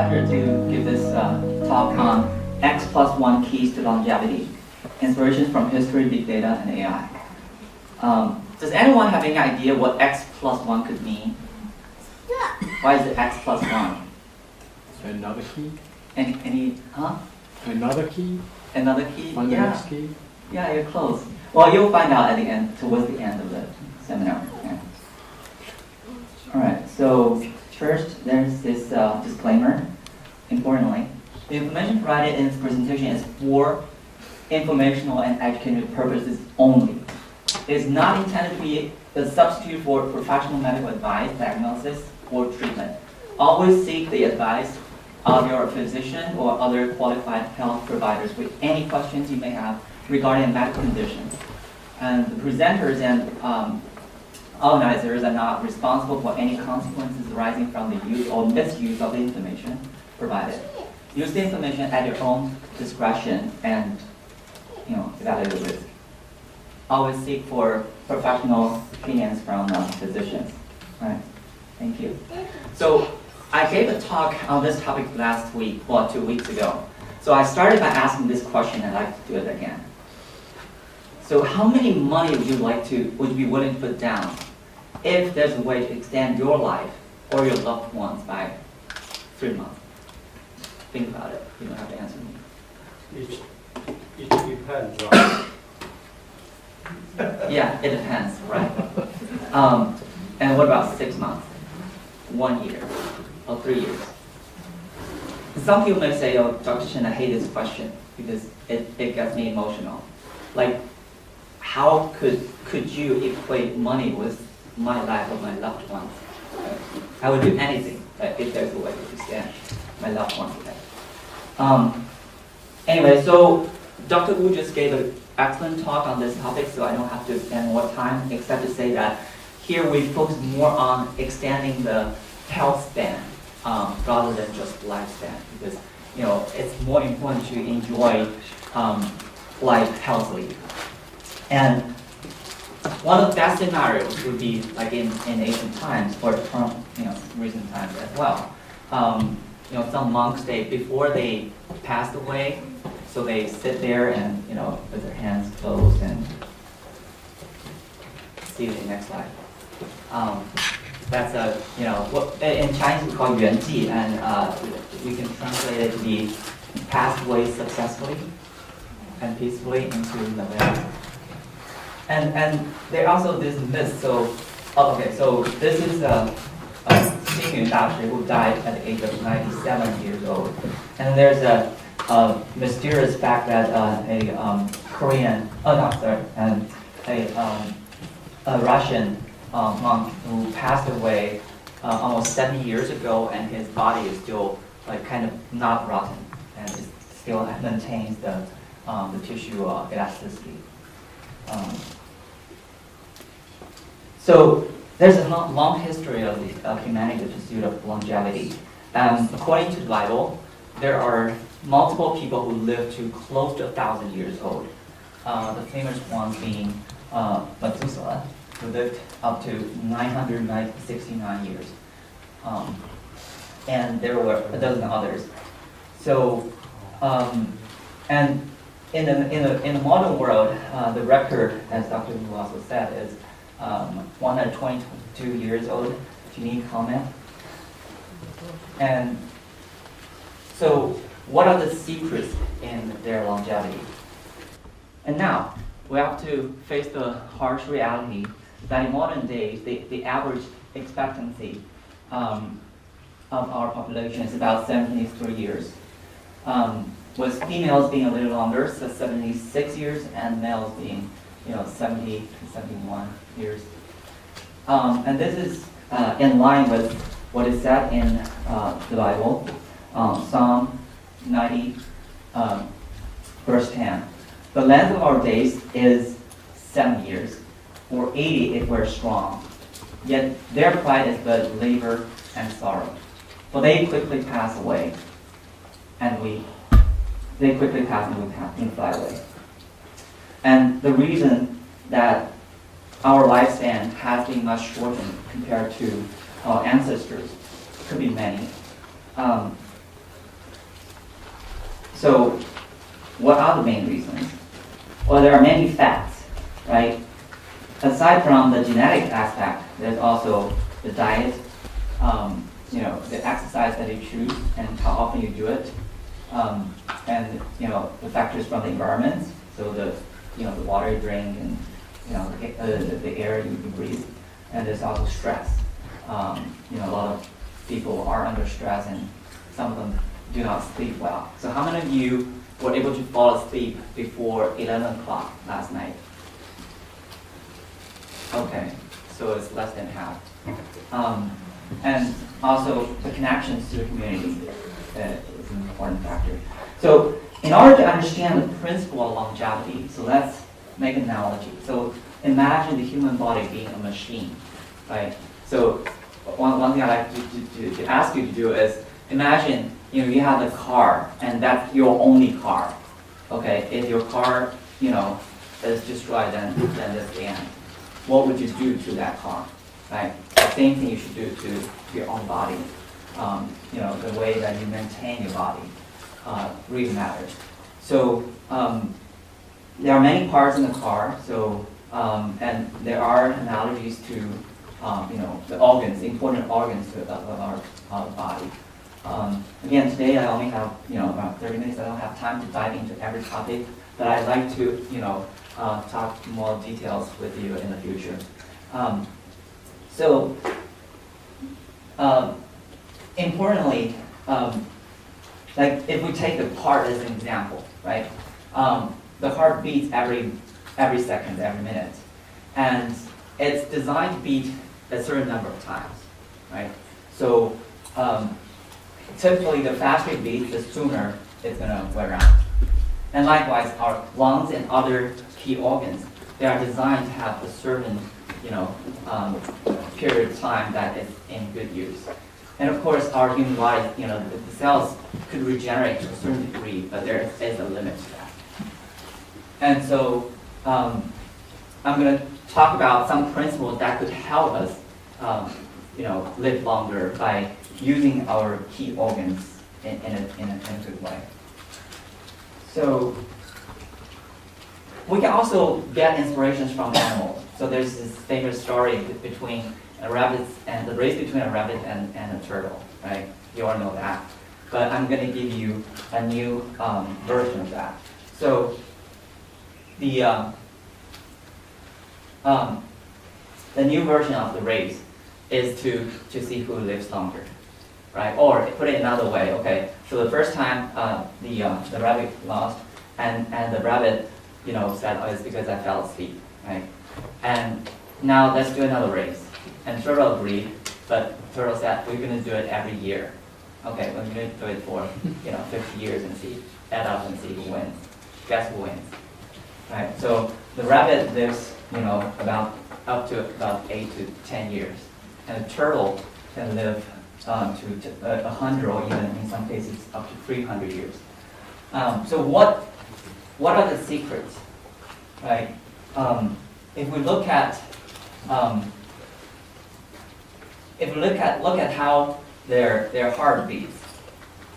pleasure to give this talk on X+1 keys to longevity, inspirations from history, big data, and AI. Does anyone have any idea what X+1 could mean? Why is it X+1? Another key? Another key? Another key? On the next key? Yeah, you're close. Well, you'll find out at the end, towards the end of the seminar. Yeah. All right, so first there's this disclaimer. Importantly, the information provided in this presentation is for informational and educational purposes only. It is not intended to be a substitute for professional medical advice, diagnosis, or treatment. Always seek the advice of your physician or other qualified health providers with any questions you may have regarding a medical condition. And the presenters and organizers are not responsible for any consequences arising from the use or misuse of the information provided. Use the information at your own discretion and evaluate the risk. Always seek for professional opinions from physicians. All right, thank you. So I gave a talk on this topic last week, or 2 weeks ago. So I started by asking this question, and I'd like to do it again. So how many money would you be willing to put down if there's a way to extend your life or your loved ones by 3 months? Think about it. You don't have to answer me. It depends, right? Yeah, it depends, right? And what about 6 months, 1 year, or 3 years? Some people may say, "Oh, Dr. Chen, I hate this question because it gets me emotional." Like, how could you equate money with my life or my loved ones? I would do anything if there's a way to extend my loved ones. Anyway, so Dr. Wu just gave an excellent talk on this topic, so I don't have to spend more time except to say that here we focus more on extending the health span rather than just lifespan, because it's more important to enjoy life healthily. And one of the best scenarios would be like in ancient times or recent times as well. Some monks, before they passed away, so they sit there and with their hands closed and see you in the next life. That's what in Chinese we call 圆寂, and we can translate it to be passed away successfully and peacefully into the land. And there also this myth. So this is Xingyun Dashi, who died at the age of 97 years old. And there's a mysterious fact that a Russian monk who passed away almost 70 years ago, and his body is still kind of not rotten, and it still maintains the tissue elasticity. So there's a long history of humanity, the pursuit of longevity. According to the Bible, there are multiple people who live to close to 1,000 years old. The famous ones being Methuselah, who lived up to 969 years. And there were a dozen others. So, and in the modern world, the record, as Dr. Wu also said, is 122 years old. Do you need comment? And so, what are the secrets in their longevity? And now, we have to face the harsh reality that in modern days, the average expectancy of our population is about 73 years, with females being a little longer, so 76 years, and males being 70 to 71 years. And this is in line with what is said in the Bible, Psalm 90, verse 10. The length of our days is 7 years, or 80 if we're strong. Yet their pride is but labor and sorrow. For they quickly pass away, and we fly away. And the reason that our lifespan has been much shortened compared to our ancestors could be many. So what are the main reasons? Well, there are many facts, right? Aside from the genetic aspect, there's also the diet, the exercise that you choose and how often you do it, and the factors from the environment, so the water you drink and the air you breathe, and there's also stress. A lot of people are under stress, and some of them do not sleep well. So how many of you were able to fall asleep before 11 o'clock last night? Okay, so it's less than half. And also the connections to the community is an important factor. So in order to understand the principle of longevity, so let's make an analogy. So imagine the human body being a machine, right? So one thing I'd like to ask you to do is imagine you have a car and that's your only car. Okay, if your car is destroyed, then that's the end. What would you do to that car? Right? The same thing you should do to your own body. The way that you maintain your body really matters. So there are many parts in the car. So and there are analogies to the organs, important organs of our body. Again, today I only have about 30 minutes. I don't have time to dive into every topic, but I'd like to talk more details with you in the future. So importantly, like if we take the heart as an example, right? The heart beats every second, every minute, and it's designed to beat a certain number of times, right? So typically, the faster it beats, the sooner it's going to wear out. And likewise, our lungs and other key organs, they are designed to have a certain period of time that is in good use. And of course, our human body, the cells could regenerate to a certain degree, but there is a limit to that. And so I'm going to talk about some principles that could help us live longer by using our key organs in a good way. So we can also get inspirations from animals. So there's this famous story between a rabbit and the race between a rabbit and a turtle, right? You all know that. But I'm going to give you a new version of that. So the new version of the race is to see who lives longer, right? Or put it another way, okay? So the first time the rabbit lost, and the rabbit said, oh, it's because I fell asleep, right? And now let's do another race. And turtle agreed, but turtle said, we're going to do it every year. Okay, we're going to do it for 50 years and add up and see who wins. Guess who wins, right? So the rabbit lives up to about 8 to 10 years, and a turtle can live to 100 or even in some cases up to 300 years. So what are the secrets, right? If we look at how their heart beats.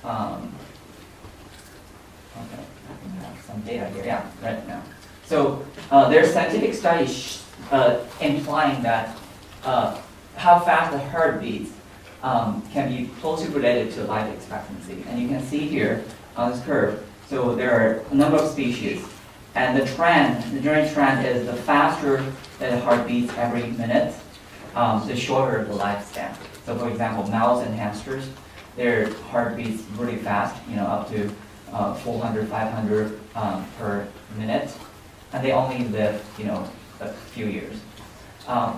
Okay, I have some data here. Yeah, right now. So there's scientific studies implying that how fast the heart beats can be closely related to life expectancy. And you can see here on this curve, so there are a number of species. And the general trend is the faster the heart beats every minute, the shorter the lifespan. So for example, mouse and hamsters, their heart beats really fast, up to 400, 500 per minute. And they only live, a few years.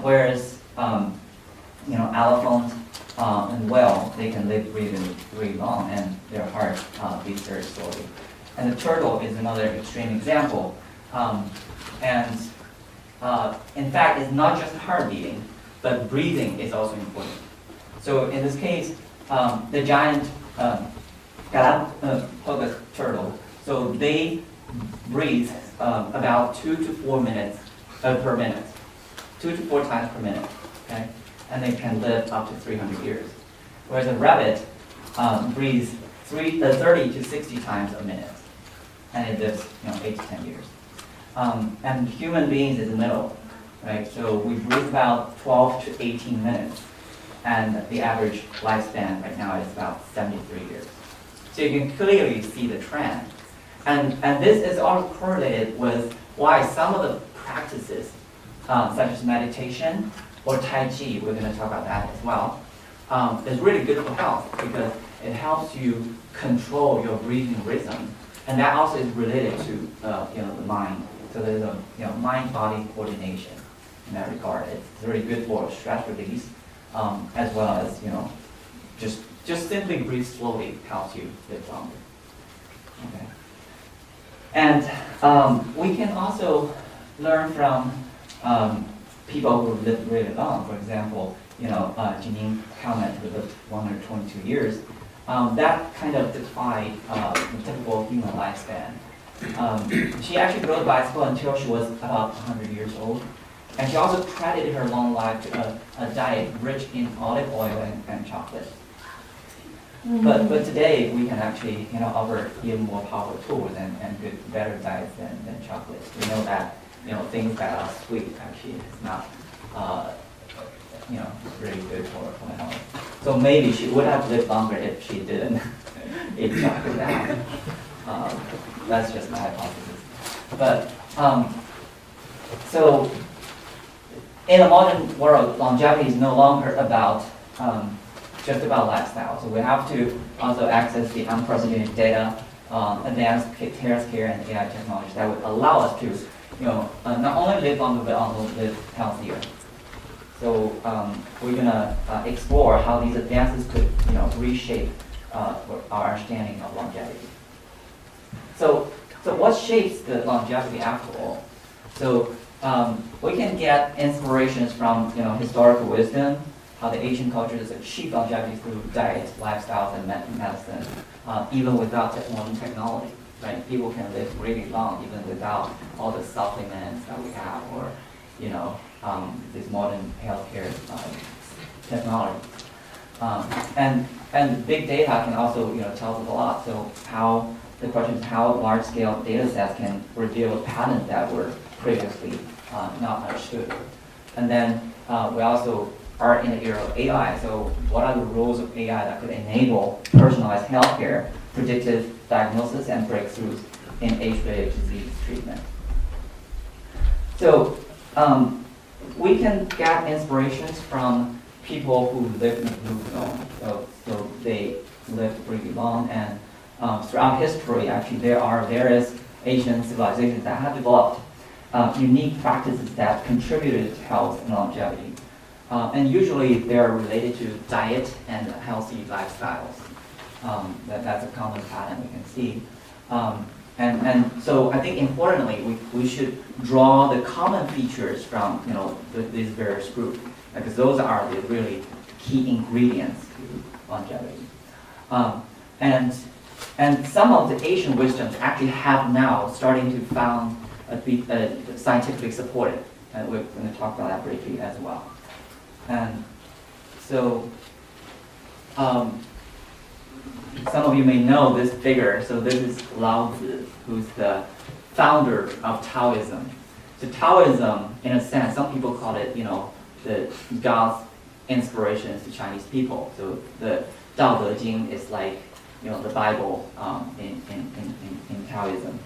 Whereas, elephant and whale, they can live really, really long, and their heart beats very slowly. And the turtle is another extreme example. In fact, it's not just heart beating, but breathing is also important. So in this case, the giant Galapagos turtle, so they breathe about 2 to 4 minutes per minute, 2 to 4 times per minute, okay? And they can live up to 300 years. Whereas a rabbit breathes 30 to 60 times a minute, and it lives 8 to 10 years. And human beings is the middle, right? So we breathe about 12 to 18 minutes, and the average lifespan right now is about 73 years. So you can clearly see the trend. And this is all correlated with why some of the practices, such as meditation or Tai Chi, we're going to talk about that as well, is really good for health because it helps you control your breathing rhythm. And that also is related to the mind. So there's a mind-body coordination in that regard. It's really good for stress release, as well as just simply breathe slowly helps you live longer. Okay. And we can also learn from people who live really long. For example, Janine Calment, who lived 122 years. That kind of defied the typical human lifespan. She actually rode a bicycle until she was about 100 years old. And she also credited her long life to a diet rich in olive oil and chocolate. But today we can actually offer even more powerful tools and better diets than chocolate. We know that things that are sweet actually is not really good for the health. So maybe she would have lived longer if she didn't eat chocolate now. That's just my hypothesis. But so in the modern world, longevity is no longer about just about lifestyle. So we have to also access the unprecedented data, advanced healthcare and AI technology that would allow us to, not only live longer but also live healthier. So we're gonna explore how these advances could, reshape our understanding of longevity. So what shapes the longevity after all? So we can get inspirations from, historical wisdom, how the ancient cultures achieved longevity through diet, lifestyles, and medicine, even without modern technology. Right? People can live really long even without all the supplements that we have, or this modern healthcare technology. And big data can also tell us a lot. So the question is how large-scale data sets can reveal patterns that were previously not understood. And then we also are in the era of AI. So what are the roles of AI that could enable personalized healthcare, predictive diagnosis, and breakthroughs in age-related disease treatment? So we can get inspirations from people who live in the blue zone. So they live really long, and throughout history, actually, there are various Asian civilizations that have developed unique practices that contributed to health and longevity. And usually they are related to diet and healthy lifestyles. That's a common pattern we can see. And so I think importantly, we should draw the common features from these various groups, because those are the really key ingredients to longevity. And some of the Asian wisdoms actually have now starting to found be scientifically supported, and we're going to talk about that briefly as well. And so some of you may know this figure. So this is Lao Tzu, who's the founder of Taoism. So Taoism, in a sense, some people call it, the God's inspirations to Chinese people. So the Dao De Jing is like, the Bible in Taoism.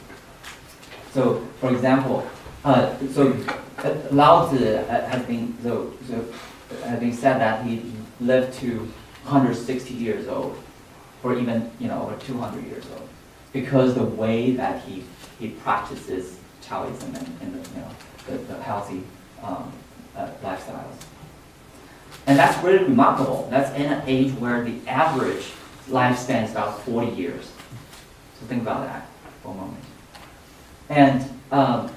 So, for example, Lao Tzu has been said that he lived to 160 years old, or even over 200 years old, because the way that he practices Taoism and the healthy lifestyles. And that's really remarkable. That's in an age where the average lifespan is about 40 years. So think about that for a moment. And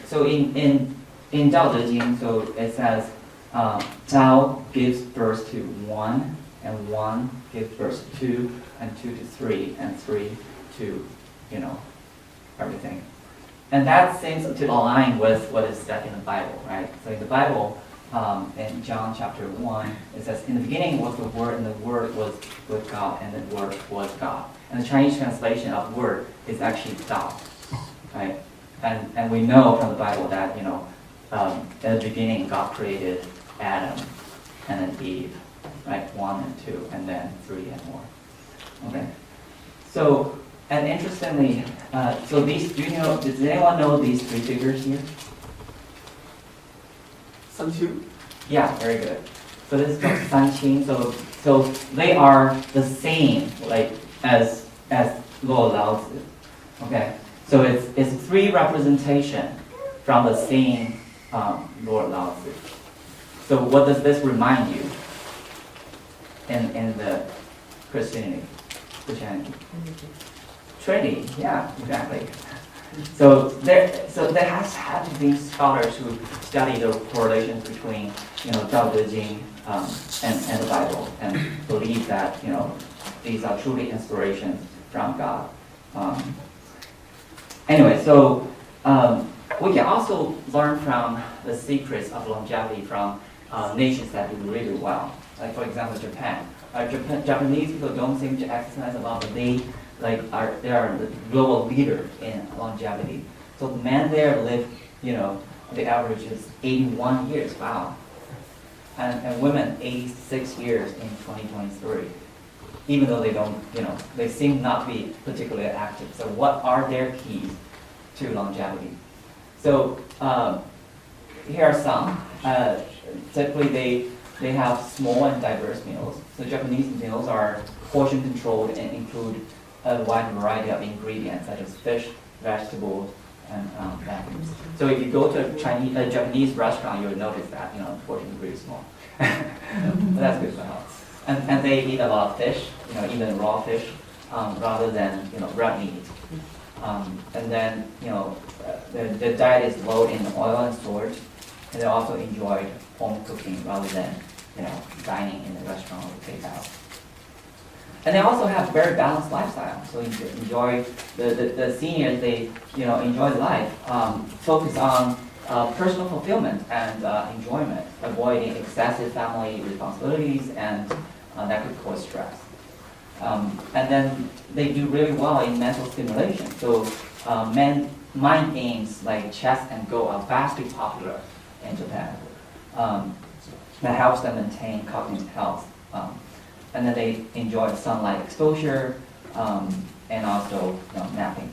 so in Dao De Jing, so it says, Tao gives birth to 1, and 1 gives birth to 2, and 2 to 3, and 3 to, everything. And that seems to align with what is said in the Bible, right? So in the Bible, in John chapter 1, it says, in the beginning was the Word, and the Word was with God, and the Word was God. And the Chinese translation of word is actually Dao, right? And we know from the Bible that, in the beginning, God created Adam and then Eve, right? 1 and 2, and then 3 and more. Okay. So, and interestingly, so these, does anyone know these three figures here? Sanqiu. Yeah, very good. So this is called Sanqin. So they are the same, like as Luo Laozi. Okay. So it's three representation from the same Lord Laozi. So what does this remind you in the Christianity? Trinity. Yeah, exactly. So there has had to be scholars who study the correlations between Zhao Dejing and the Bible and believe that these are truly inspirations from God. Anyway, so we can also learn from the secrets of longevity from nations that do really well. Like for example, Japan. Japanese people don't seem to exercise a lot, but they are the global leader in longevity. So the men there live, the average is 81 years. Wow. And women 86 years in 2023. Even though they don't, they seem not to be particularly active. So what are their keys to longevity? So here are some. Typically they have small and diverse meals. So Japanese meals are portion controlled and include a wide variety of ingredients such as fish, vegetables, and veggies. So if you go to a Japanese restaurant, you'll notice that the portion is really small. But that's good for health. And they eat a lot of fish, even raw fish, rather than red meat. And then the diet is low in oil and salt, and they also enjoy home cooking rather than dining in the restaurant or takeout. And they also have very balanced lifestyle. So you enjoy the seniors. They enjoy life, focus on personal fulfillment and enjoyment, avoiding excessive family responsibilities, and that could cause stress. And then they do really well in mental stimulation. So mind games like chess and Go are vastly popular in Japan. That helps them maintain cognitive health. And then they enjoy sunlight exposure and also napping.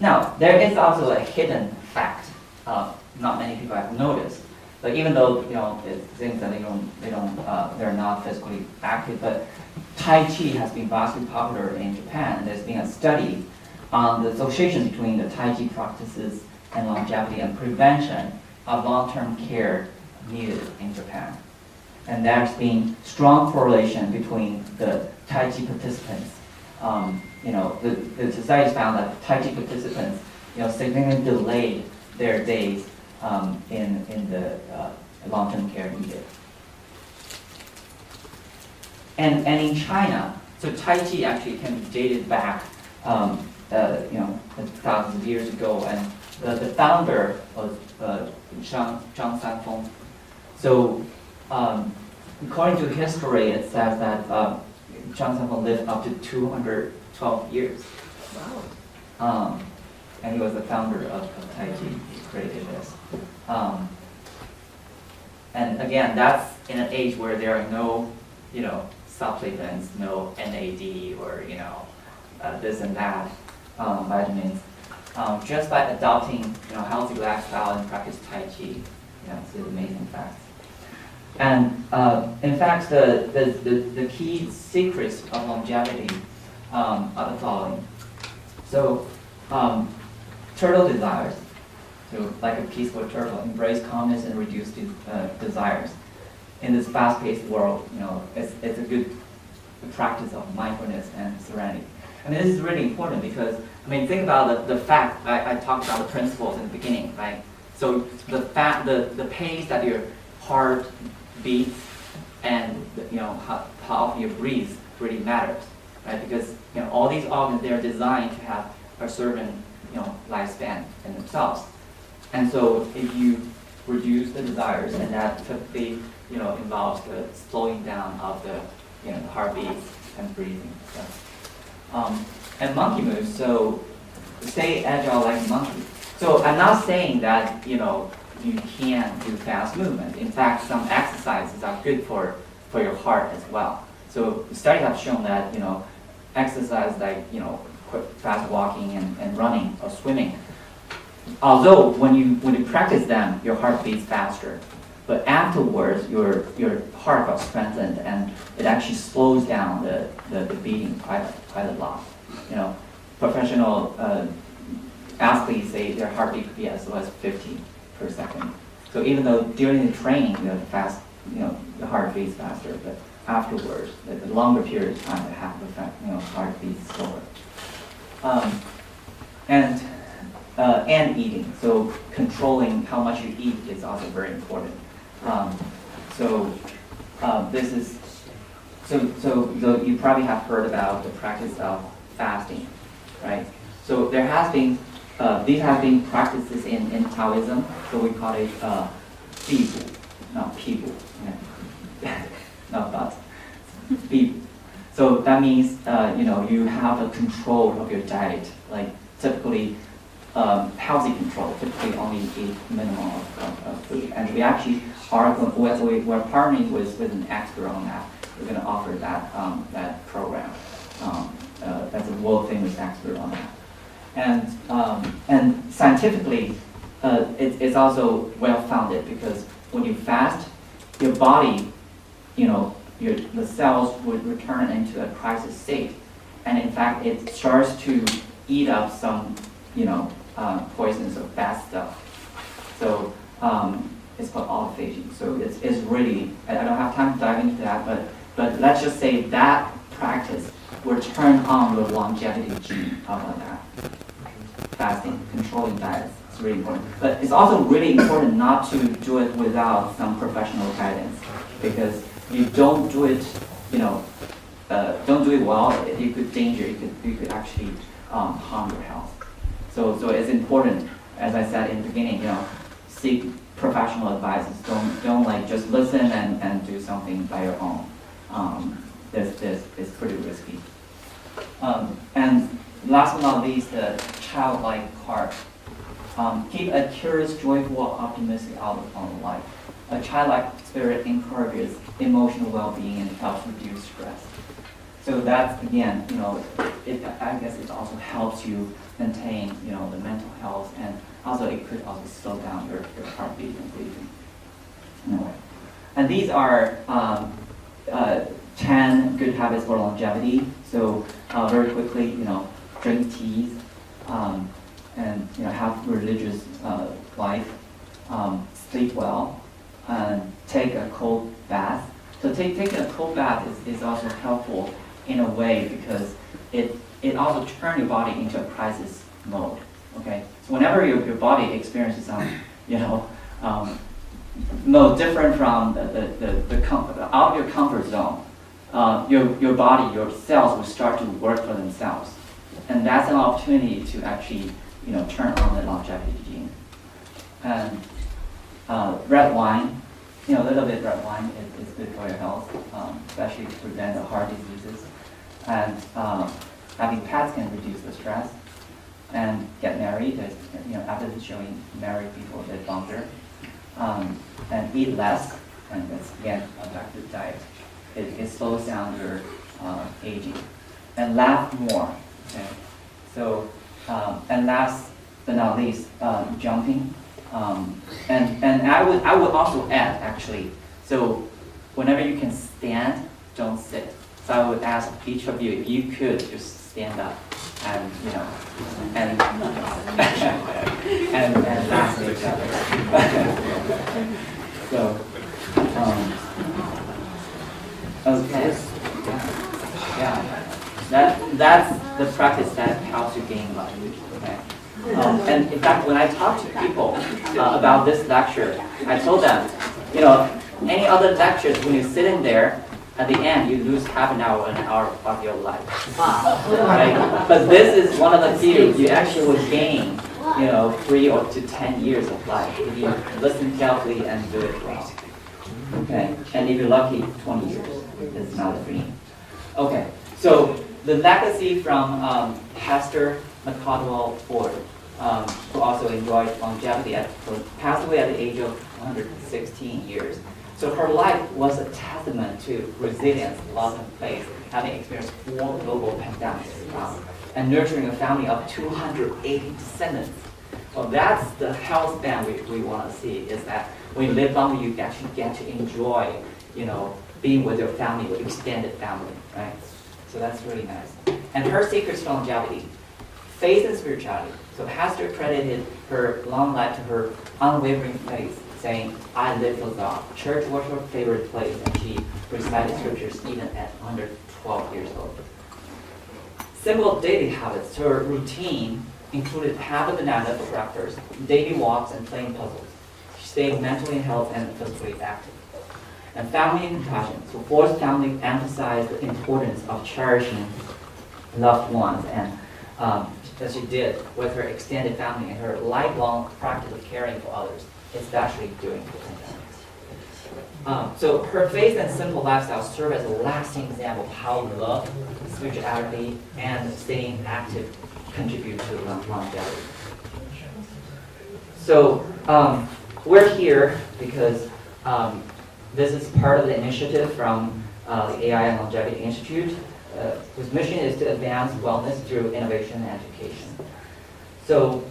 Now, there is also a hidden fact not many people have noticed. But even though it seems that they're not physically active, but Tai Chi has been vastly popular in Japan. There's been a study on the association between the Tai Chi practices and longevity and prevention of long-term care needed in Japan. And there's been strong correlation between the Tai Chi participants. The society found that Tai Chi participants, significantly delayed their days in the long-term care needed. And in China, so Tai Chi actually can be dated back, thousands of years ago, and the founder was Zhang Sanfeng. So, according to history, it says that Zhang Sanfeng lived up to 212 years. Wow. And he was the founder of Tai Chi. He created this. And again, that's in an age where there are no, supplements, no NAD or this and that vitamins. Just by adopting healthy lifestyle and practice Tai Chi, it's an amazing fact. And in fact, the key secrets of longevity are the following. So, turtle desires. So, like a peaceful turtle, embrace calmness and reduce desires. In this fast-paced world, it's a good practice of mindfulness and serenity. I mean, this is really important because, think about the fact, I talked about the principles in the beginning, right? So the pace that your heart beats and how often you breathe really matters, right? Because all these organs, they're designed to have a certain lifespan in themselves. And so if you reduce the desires, and that typically, involves the slowing down of the, the heartbeat and breathing. So, and monkey moves, so stay agile like a monkey. So I'm not saying that, you can't do fast movement. In fact, some exercises are good for your heart as well. So studies have shown that, exercise like, quick, fast walking and running or swimming, although when you practice them, your heart beats faster. But afterwards, your heart got strengthened, and it actually slows down the beating quite a lot. Professional athletes say their heartbeat could be as low as 50 per second. So even though during the training, the heart beats faster, but afterwards, the longer period of time, the heart beats slower. And eating. So controlling how much you eat is also very important. So you probably have heard about the practice of fasting, right? So there has been these have been practices in Taoism. So we call it bibu, not pibu, not but bibu. So that means you have a control of your diet, like typically. Healthy control, typically only eat minimum of food. And we actually we're partnering with an expert on that. We're going to offer that program. That's a world famous expert on that. And scientifically, it's also well founded, because when you fast, your body, the cells would return into a crisis state, and in fact, it starts to eat up some poisons or bad stuff. So it's called autophagy. So it's really, I don't have time to dive into that, but let's just say that practice will turn on the longevity gene. How about that? Fasting, controlling diets, it's really important. But it's also really important not to do it without some professional guidance, because if you don't do it, don't do it well, it could you could actually harm your health. So it's important, as I said in the beginning, seek professional advice. Don't like just listen and do something by your own. It's pretty risky. And last but not least, the childlike heart. Keep a curious, joyful, optimistic outlook on life. A childlike spirit encourages emotional well-being and helps reduce stress. So that's, again, I guess it also helps you maintain, the mental health, and also it could also slow down your heartbeat and breathing. Anyway. And these are 10 good habits for longevity. So very quickly, drink teas, and have religious life, sleep well, and take a cold bath. So taking a cold bath is also helpful in a way, because it also turns your body into a crisis mode. Okay, so whenever your body experiences some, mode different from the comfort, out of your comfort zone, your body, your cells will start to work for themselves, and that's an opportunity to actually, turn on the longevity gene. And red wine, a little bit red wine is good for your health, especially to prevent the heart diseases. And having pets can reduce the stress. And get married. Evidence showing married people live longer. And eat less. And that's again back to diet. It slows down your aging. And laugh more. Okay. So and last but not least, jumping. And I would also add, actually. So whenever you can stand, don't sit. So I would ask each of you if you could just stand up and and laugh at each other. So okay, yeah, that's the practice that helps you gain life. Okay. And in fact, when I talk to people about this lecture, I told them, any other lectures, when you sit in there, at the end, you lose half an hour of your life. Wow. Right? But this is one of the few you actually will gain, 3 or to 10 years of life if you listen carefully and do it well. Okay, and if you're lucky, 20 years is another dream. Okay, so the legacy from Hester McCardwell Ford, who also enjoyed longevity, passed away at the age of 116 years. So her life was a testament to resilience, love, and faith, having experienced 4 global pandemics, and nurturing a family of 280 descendants. Well, that's the health span we want to see, is that when you live longer, you actually get to enjoy, being with your family, your extended family, right? So that's really nice. And her secrets to longevity, faith and spirituality. So Hester credited her long life to her unwavering faith, saying, I live for God. Church was her favorite place, and she recited scriptures even at 112 years old. Simple daily habits. Her routine included half a banana for breakfast, daily walks, and playing puzzles. She stayed mentally healthy and physically active. And family and compassion. So Ford's family emphasized the importance of cherishing loved ones, and as she did with her extended family and her lifelong practice of caring for others, especially during the pandemic. So her faith and simple lifestyle serve as a lasting example of how love, spirituality, and staying active contribute to longevity. So we're here because this is part of the initiative from the AI and Longevity Institute, whose mission is to advance wellness through innovation and education. So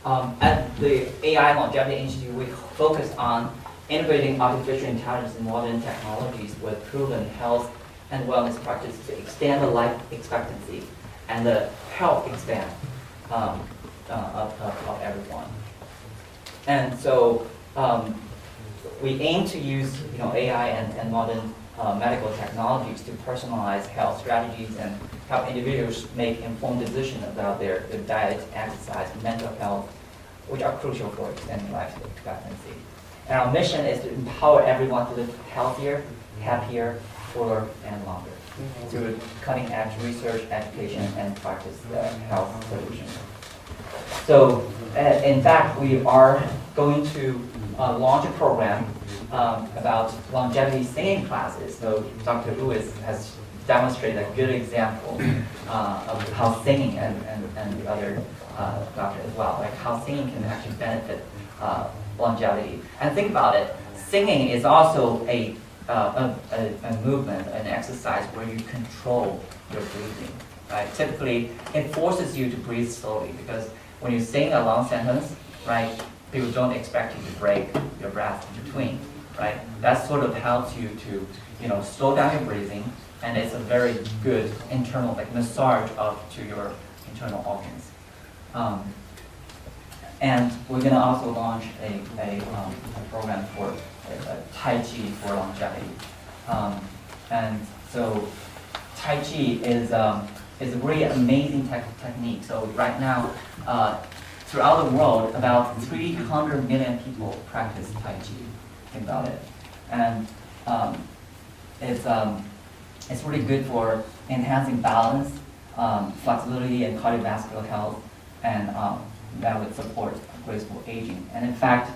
at the AI Longevity Institute, we focus on integrating artificial intelligence and modern technologies with proven health and wellness practices to extend the life expectancy and the health span of everyone. And so we aim to use AI and modern medical technologies to personalize health strategies and help individuals make informed decisions about their diet, exercise, and mental health, which are crucial for extending life expectancy. And our mission is to empower everyone to live healthier, happier, fuller, and longer through cutting-edge research, education, and practice health solutions. So, in fact, we are going to launch a program about longevity singing classes. So Dr. Lewis has demonstrated a good example of how singing, and the other doctor as well, like how singing can actually benefit longevity. And think about it, singing is also a movement, an exercise where you control your breathing. Right? Typically, it forces you to breathe slowly, because when you sing a long sentence, right, people don't expect you to break your breath in between, right? That sort of helps you to, slow down your breathing, and it's a very good internal, massage to your internal organs. And we're going to also launch a program for Tai Chi for longevity. And so Tai Chi is a really amazing technique. So right now, throughout the world, about 300 million people practice Tai Chi. Think about it. And it's really good for enhancing balance, flexibility, and cardiovascular health, and that would support graceful aging. And in fact,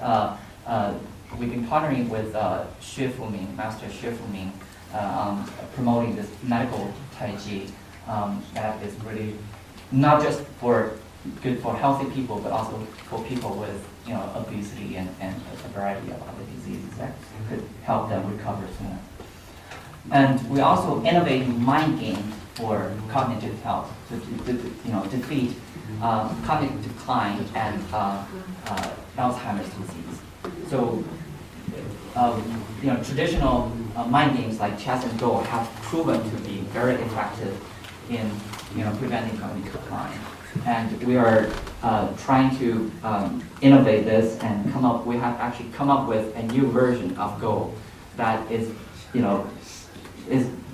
we've been partnering with Xue Fuming, Master Xue Fuming, on promoting this medical Tai Chi that is really not just good for healthy people, but also for people with obesity and a variety of other diseases that could help them recover sooner. And we also innovate mind games for cognitive health to defeat cognitive decline and Alzheimer's disease. So traditional mind games like chess and go have proven to be very effective in preventing cognitive decline. And we are trying to innovate this and we have actually come up with a new version of Go that is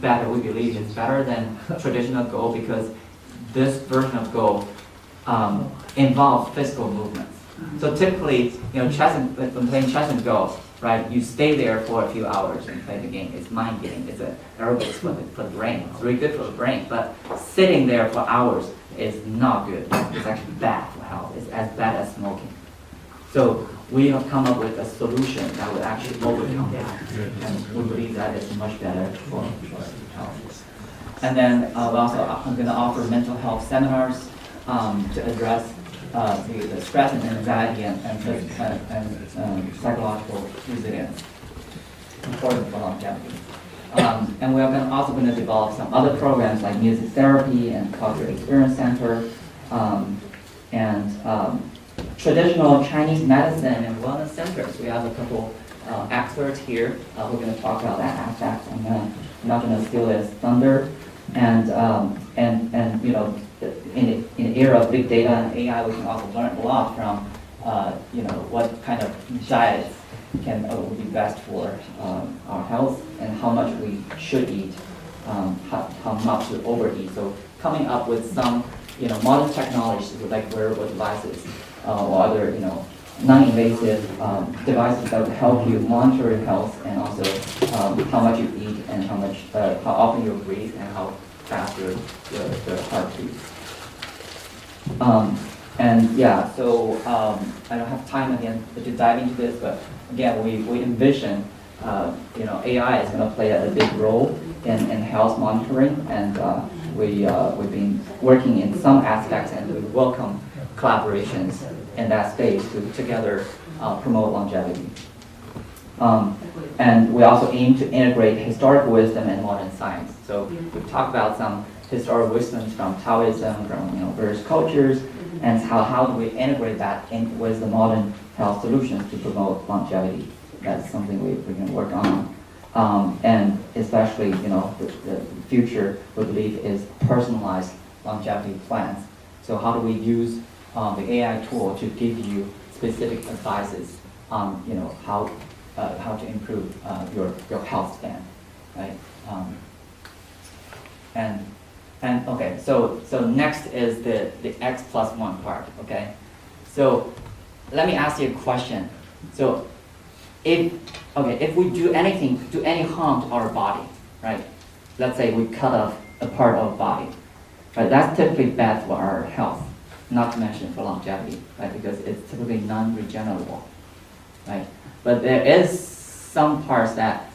better. We believe it's better than traditional Go, because this version of Go involves physical movements. So typically, when playing chess and Go, right? You stay there for a few hours and play the game. It's mind game. It's an aerobics for the brain. It's really good for the brain. But sitting there for hours is not good. It's actually bad for health. It's as bad as smoking. So we have come up with a solution that would actually overcome that. And we believe that is much better for health. And then I'm going to offer mental health seminars to address the stress and anxiety and psychological resilience, important for longevity. And we're also going to develop some other programs like music therapy and cultural experience center, and traditional Chinese medicine and wellness centers. We have a couple experts here who are going to talk about that aspect. I'm not going to steal his thunder. And you know, in the era of big data and AI, we can also learn a lot from you know, what kind of diets would be best for our health and how much we should eat, how much to overeat. So coming up with some, you know, modern technologies like wearable devices or other, you know, non-invasive devices that would help you monitor your health and also how much you eat and how often you breathe and how fast your heart beats. And yeah, so I don't have time again to dive into this, but again, we envision you know, AI is going to play a big role in health monitoring, and we've been working in some aspects, and we welcome collaborations in that space to together promote longevity. And we also aim to integrate historical wisdom and modern science. So we've talked about some historical wisdoms from Taoism, from, you know, various cultures, and how do we integrate that in with the modern health solutions to promote longevity. That's something we can work on. And especially, you know, the future, we believe, is personalized longevity plans. So how do we use the AI tool to give you specific advices on, you know, how to improve your health span, right? And okay, so next is the X+1 part, okay? So let me ask you a question. So if we do any harm to our body, right? Let's say we cut off a part of our body, right? That's typically bad for our health, not to mention for longevity, right? Because it's typically non-regenerable, right? But there is some parts that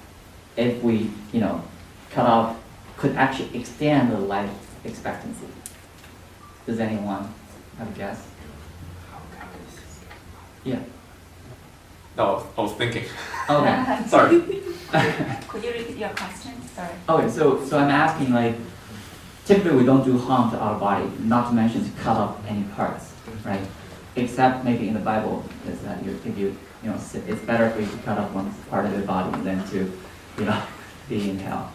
if we, you know, cut off could actually extend the life expectancy. Does anyone have a guess? Yeah. No, I was thinking. Okay. Sorry. Could you repeat your question? Sorry. Okay, so I'm asking, like, typically we don't do harm to our body, not to mention to cut off any parts, right? Except maybe in the Bible, is that you know, it's better for you to cut off one part of your body than to, you know, be in hell.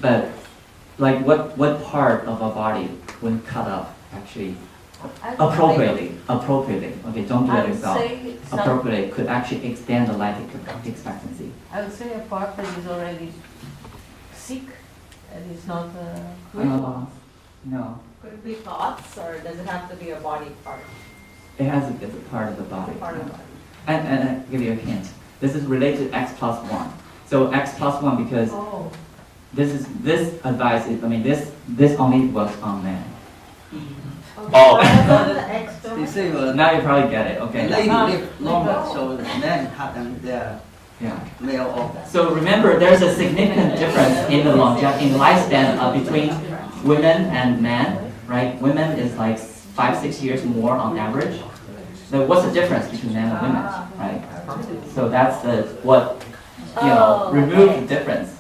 But like, what part of our body, when cut off, actually appropriately, okay, don't do it yourself. Appropriately could actually extend the life expectancy. I would say a part that is already sick and is not good. No, Could it be thoughts, or does it have to be a body part? it's a part of the body. Part of the body. And I'll give you a hint. This is related to X+1. So X+1 because Oh. this advice is, I mean, this only works on men. Oh. They say Now you probably get it. Okay. lady live longer, so the men have them their Yeah. male organs. So remember, there's a significant difference in the longevity, in lifespan between women and men, right? Women is like 5-6 years more on average. So what's the difference between men and women, right? So that's remove the difference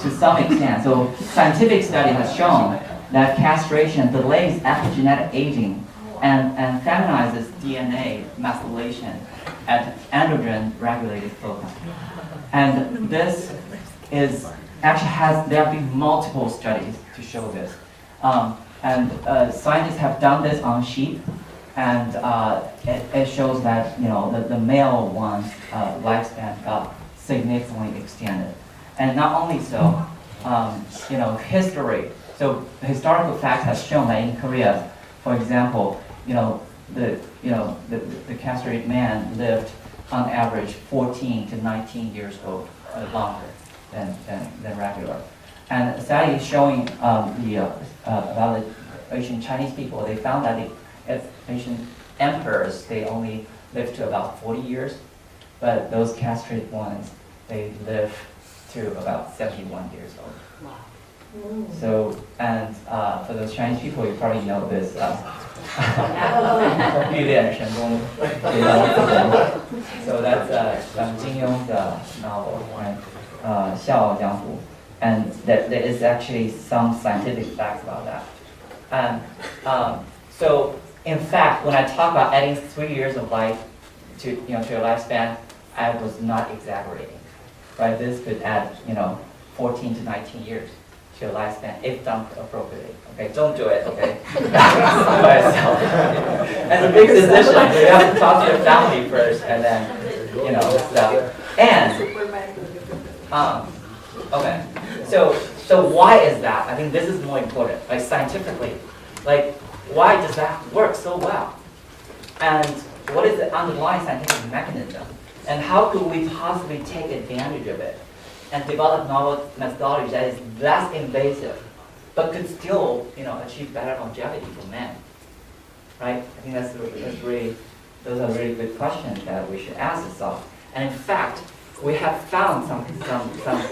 to some extent. So scientific study has shown that castration delays epigenetic aging and feminizes DNA methylation at androgen-regulated foci. And this is actually there have been multiple studies to show this. And scientists have done this on sheep, and it shows that, you know, the male one's lifespan got significantly extended. And not only so, you know, history. So historical fact has shown that in Korea, for example, the castrated man lived on average 14 to 19 years old, longer than regular. And a study showing about the Asian Chinese people, they found that the Asian emperors, they only live to about 40 years, but those castrated ones, they live to about 71 years old. Wow. So, and for those Chinese people, you probably know this. 历练神功 So that's Jin Yong's novel, right? 笑傲江湖. And there is actually some scientific facts about that. And so, in fact, when I talk about adding 3 years of life to your lifespan, I was not exaggerating, right? This could add 14 to 19 years to your lifespan if done appropriately. Okay, don't do it. Okay, by yourself. As a big physician, you have to talk to your family first, and then stuff. And okay, so why is that? I think this is more important. Like scientifically, like why does that work so well? And what is the underlying scientific mechanism? And how could we possibly take advantage of it and develop novel methodology that is less invasive, but could still, achieve better longevity for men, right? I think those are really good questions that we should ask ourselves. And in fact, we have found some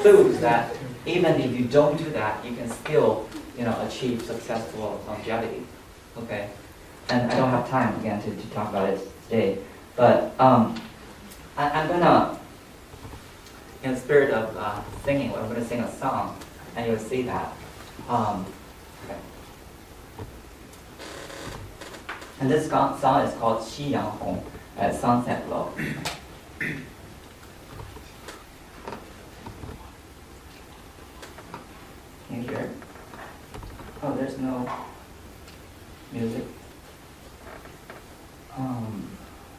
foods that even if you don't do that, you can still, achieve successful longevity. Okay, and I don't have time again to talk about it today, but I'm gonna. In the spirit of singing, I'm going to sing a song, and you'll see that. Okay. And this song is called 夕阳红 at Sunset Glow. Can you hear it? Oh, there's no music. I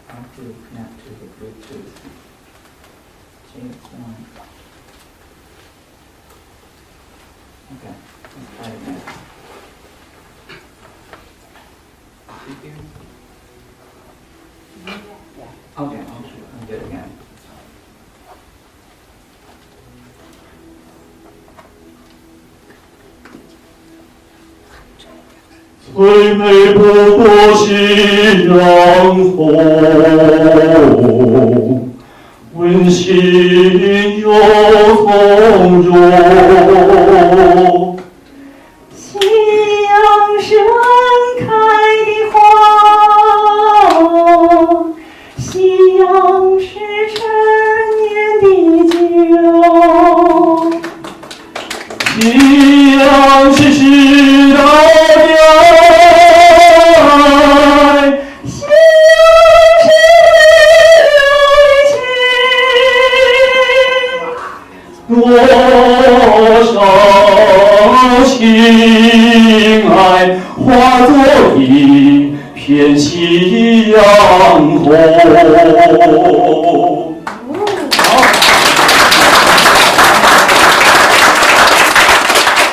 have to connect to the Bluetooth. Okay, let's try it again. Okay, I'll do it again. "最美不过夕阳红，温馨又从容。夕阳盛开的花，夕阳是陈年的酒，夕阳是世道的爱，夕阳是多少情爱化作一片夕阳红。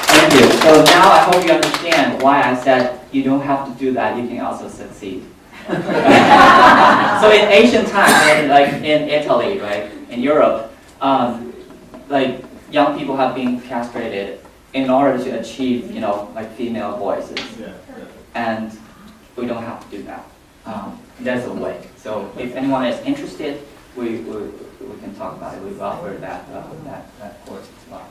Thank you. So now I hope you understand why I said you don't have to do that, you can also succeed. So in ancient times, like in Italy, right, in Europe, like young people have been castrated in order to achieve, like female voices. And we don't have to do that. There's a way. So if anyone is interested, we can talk about it. We've offered that course as well.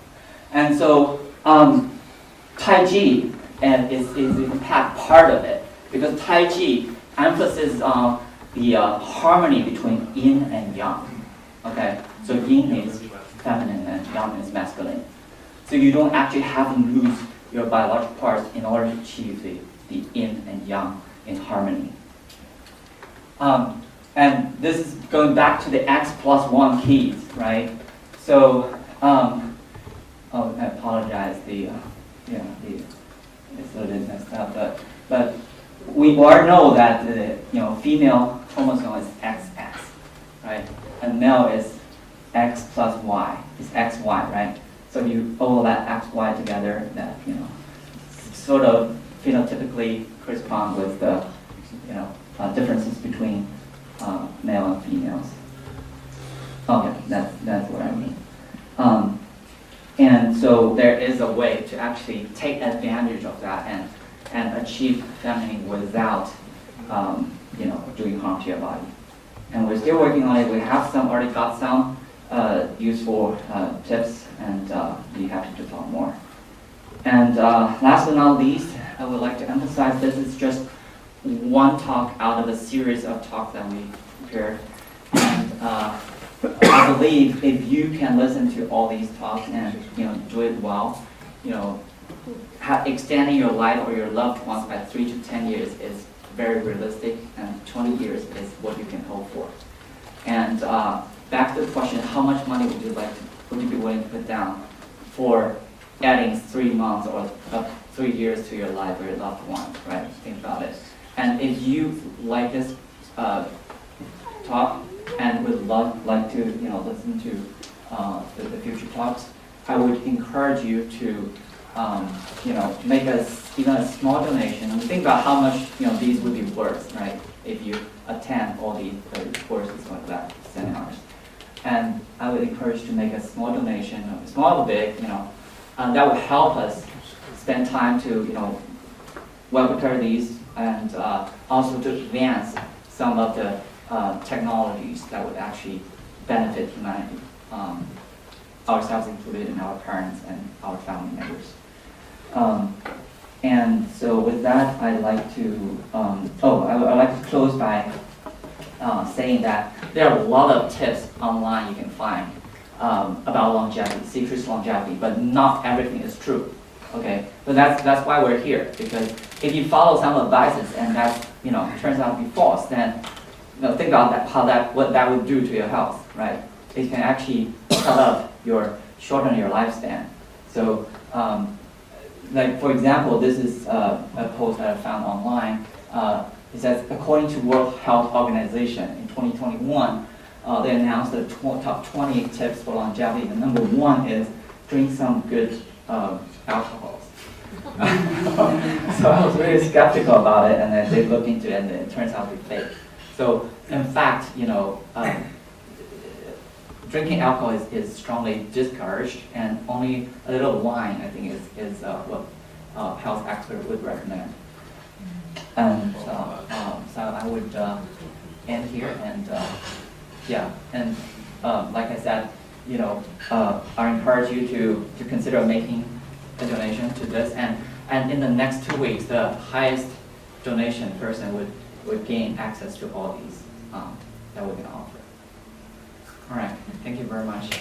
And so Tai Chi is in fact part of it, because Tai Chi emphasizes on the harmony between yin and yang. Okay, so yin is feminine and yang is masculine. So you don't actually have to lose your biological parts in order to achieve the yin and yang in harmony. And this is going back to the X+1 keys, right? So, I apologize. It's a little bit messed up, but we all know that the female chromosome is XX, right? And male is X plus Y. It's XY, right? So you overlap XY together, that sort of phenotypically correspond with the differences between male and females. So there is a way to actually take advantage of that and achieve femininity without, doing harm to your body. And we're still working on it. We have already got some useful tips, and be happy to talk more. And last but not least, I would like to emphasize this is just one talk out of a series of talks that we prepared. And I believe if you can listen to all these talks and do it well, extending your life or your loved ones by 3 to 10 years is very realistic, and 20 years is what you can hope for. And back to the question, how much money would you be willing to put down for adding 3 months or 3 years to your life or your loved one, right? Think about it. And if you like this talk and would like to listen to the future talks, I would encourage you to make even a small donation, and think about how much these would be worth, right? If you attend all these courses like that, seminars. And I would encourage you to make a small donation, small or big, that would help us spend time to well prepare these, and also to advance some of the technologies that would actually benefit humanity, ourselves included, and our parents and our family members. And so with that, I'd like to I'd like to close by saying that there are a lot of tips online you can find about longevity, secrets longevity, but not everything is true. Okay, but that's why we're here, because if you follow some advices and that turns out to be false, then think about what that would do to your health, right? It can actually shorten your lifespan. So, like for example, this is a post that I found online. It says, according to World Health Organization in 2021, they announced the top 20 tips for longevity. The number 1 is drink some good alcohols. So I was really skeptical about it, and then they looked into it, and it turns out to be fake. So in fact, drinking alcohol is strongly discouraged, and only a little wine, I think, is what health experts would recommend. And so I would end here, and like I said, I encourage you to consider making a donation to this, and in the next 2 weeks, the highest donation person would gain access to all these that we're going to offer. All right, thank you very much.